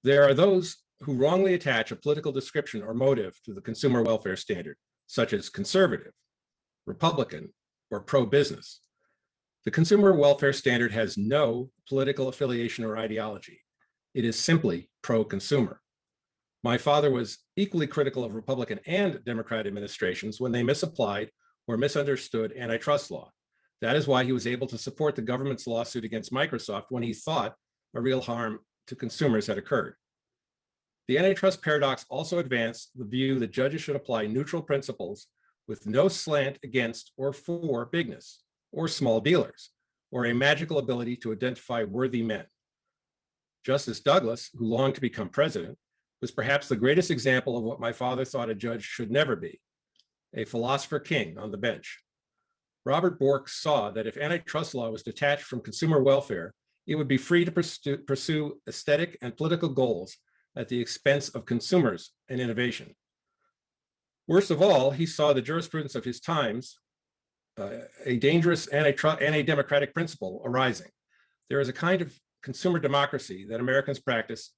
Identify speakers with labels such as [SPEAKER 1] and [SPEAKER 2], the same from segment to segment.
[SPEAKER 1] There are those who wrongly attach a political description or motive to the consumer welfare standard, such as conservative, Republican, or pro-business. The consumer welfare standard has no political affiliation or ideology. It is simply pro-consumer. My father was equally critical of Republican and Democrat administrations when they misapplied or misunderstood antitrust law. That is why he was able to support the government's lawsuit against Microsoft when he thought a real harm to consumers had occurred. The antitrust paradox also advanced the view that judges should apply neutral principles with no slant against or for bigness or small dealers, or a magical ability to identify worthy men. Justice Douglas, who longed to become president, was perhaps the greatest example of what my father thought a judge should never be, a philosopher king on the bench. Robert Bork saw that if antitrust law was detached from consumer welfare, it would be free to pursue aesthetic and political goals at the expense of consumers and innovation. Worst of all, he saw the jurisprudence of his times, a dangerous anti-democratic principle arising. There is a kind of consumer democracy that Americans practice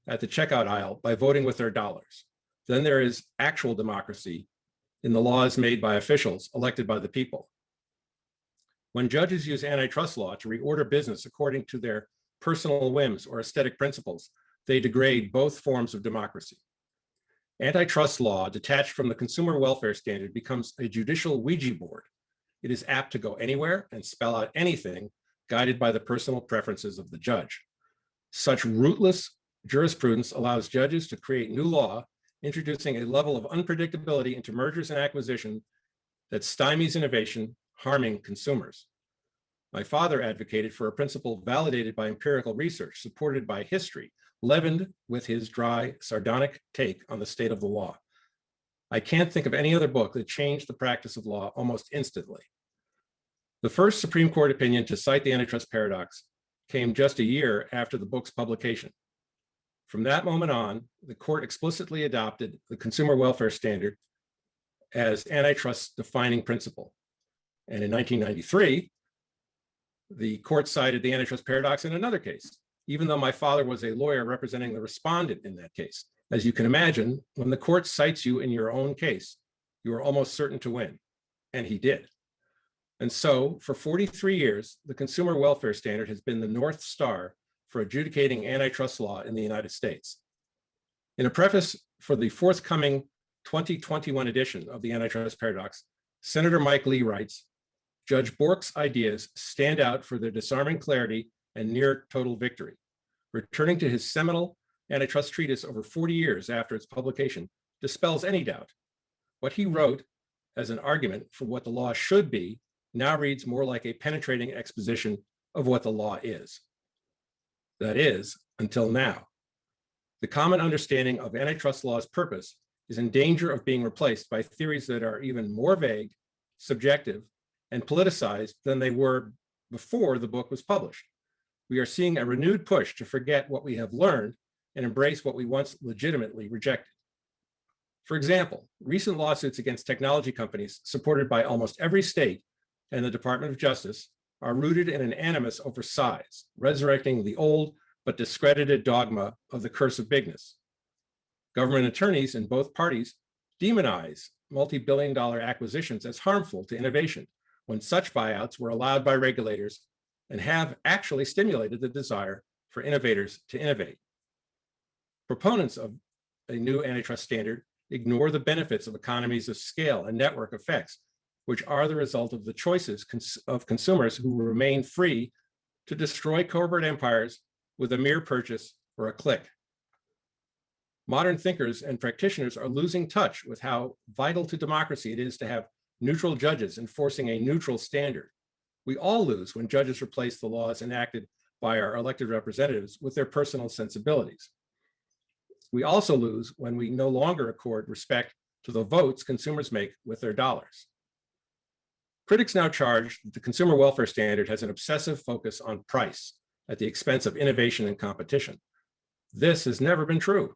[SPEAKER 1] at the checkout aisle by voting with their dollars. Then there is actual democracy in the laws made by officials elected by the people. When judges use antitrust law to reorder business according to their personal whims or aesthetic principles, they degrade both forms of democracy. Antitrust law, detached from the consumer welfare standard, becomes a judicial Ouija board. It is apt to go anywhere and spell out anything, guided by the personal preferences of the judge. Such rootless jurisprudence allows judges to create new law, introducing a level of unpredictability into mergers and acquisition that stymies innovation, harming consumers. My father advocated for a principle validated by empirical research, supported by history, leavened with his dry, sardonic take on the state of the law. I can't think of any other book that changed the practice of law almost instantly. The first Supreme Court opinion to cite the antitrust paradox came just a year after the book's publication. From that moment on, the court explicitly adopted the consumer welfare standard as antitrust defining principle. And in 1993, the court cited the antitrust paradox in another case, even though my father was a lawyer representing the respondent in that case. As you can imagine, when the court cites you in your own case, you are almost certain to win, and he did. And so, for 43 years, the consumer welfare standard has been the North Star for adjudicating antitrust law in the United States. In a preface for the forthcoming 2021 edition of the Antitrust Paradox, Senator Mike Lee writes, Judge Bork's ideas stand out for their disarming clarity and near total victory. Returning to his seminal antitrust treatise over 40 years after its publication dispels any doubt. What he wrote as an argument for what the law should be now reads more like a penetrating exposition of what the law is. That is, until now. The common understanding of antitrust law's purpose is in danger of being replaced by theories that are even more vague, subjective, and politicized than they were before the book was published. We are seeing a renewed push to forget what we have learned and embrace what we once legitimately rejected. For example, recent lawsuits against technology companies supported by almost every state and the Department of Justice are rooted in an animus over size, resurrecting the old but discredited dogma of the curse of bigness. Government attorneys in both parties demonize multi-billion-dollar acquisitions as harmful to innovation, when such buyouts were allowed by regulators and have actually stimulated the desire for innovators to innovate. Proponents of a new antitrust standard ignore the benefits of economies of scale and network effects, which are the result of the choices of consumers who remain free to destroy corporate empires with a mere purchase or a click. Modern thinkers and practitioners are losing touch with how vital to democracy it is to have neutral judges enforcing a neutral standard. We all lose when judges replace the laws enacted by our elected representatives with their personal sensibilities. We also lose when we no longer accord respect to the votes consumers make with their dollars. Critics now charge that the consumer welfare standard has an obsessive focus on price at the expense of innovation and competition. This has never been true.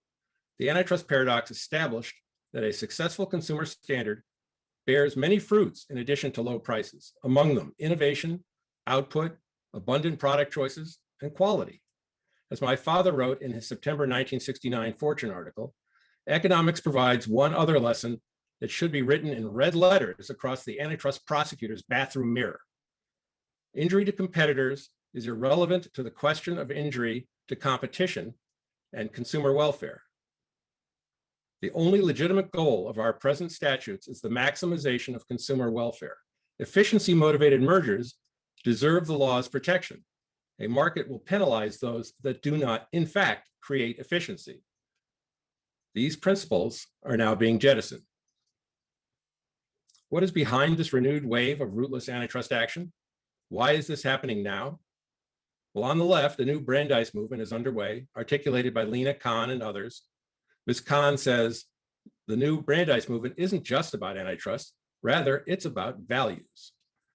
[SPEAKER 1] The antitrust paradox established that a successful consumer standard bears many fruits in addition to low prices, among them innovation, output, abundant product choices, and quality. As my father wrote in his September 1969 Fortune article, economics provides one other lesson that should be written in red letters across the antitrust prosecutor's bathroom mirror. Injury to competitors is irrelevant to the question of injury to competition and consumer welfare. The only legitimate goal of our present statutes is the maximization of consumer welfare. Efficiency-motivated mergers deserve the law's protection. A market will penalize those that do not, in fact, create efficiency. These principles are now being jettisoned. What is behind this renewed wave of rootless antitrust action? Why is this happening now? Well, on the left, a new Brandeis movement is underway, articulated by Lina Khan and others. Ms. Khan says the new Brandeis movement isn't just about antitrust, rather, it's about values.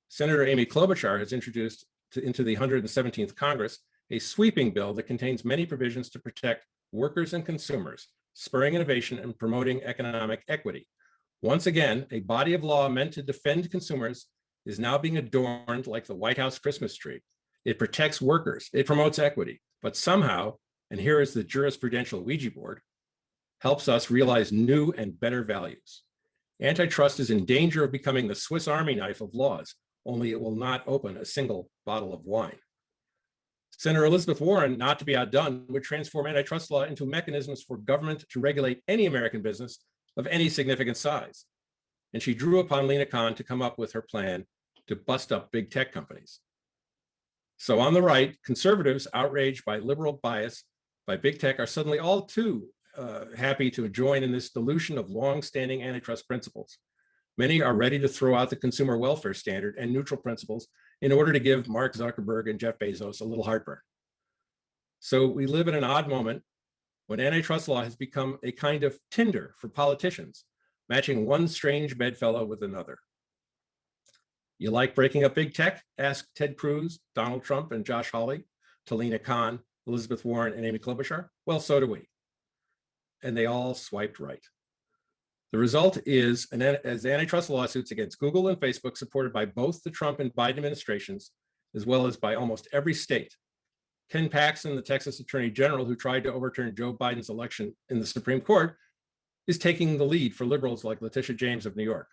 [SPEAKER 1] Senator Amy Klobuchar has introduced into the 117th Congress a sweeping bill that contains many provisions to protect workers and consumers, spurring innovation and promoting economic equity. Once again, a body of law meant to defend consumers is now being adorned like the White House Christmas tree. It protects workers, it promotes equity, but somehow, and here is the jurisprudential Ouija board, helps us realize new and better values. Antitrust is in danger of becoming the Swiss Army knife of laws, only it will not open a single bottle of wine. Senator Elizabeth Warren, not to be outdone, would transform antitrust law into mechanisms for government to regulate any American business of any significant size. And she drew upon Lina Khan to come up with her plan to bust up big tech companies. So on the right, conservatives outraged by liberal bias by big tech are suddenly all too happy to join in this dilution of long-standing antitrust principles. Many are ready to throw out the consumer welfare standard and neutral principles in order to give Mark Zuckerberg and Jeff Bezos a little heartburn. So we live in an odd moment when antitrust law has become a kind of Tinder for politicians, matching one strange bedfellow with another. You like breaking up big tech? Asked Ted Cruz, Donald Trump, and Josh Hawley to Lina Khan, Elizabeth Warren, and Amy Klobuchar. Well, so do we. And they all swiped right. The result is as antitrust lawsuits against Google and Facebook, supported by both the Trump and Biden administrations, as well as by almost every state. Ken Paxton, the Texas Attorney General, who tried to overturn Joe Biden's election in the Supreme Court, is taking the lead for liberals like Letitia James of New York.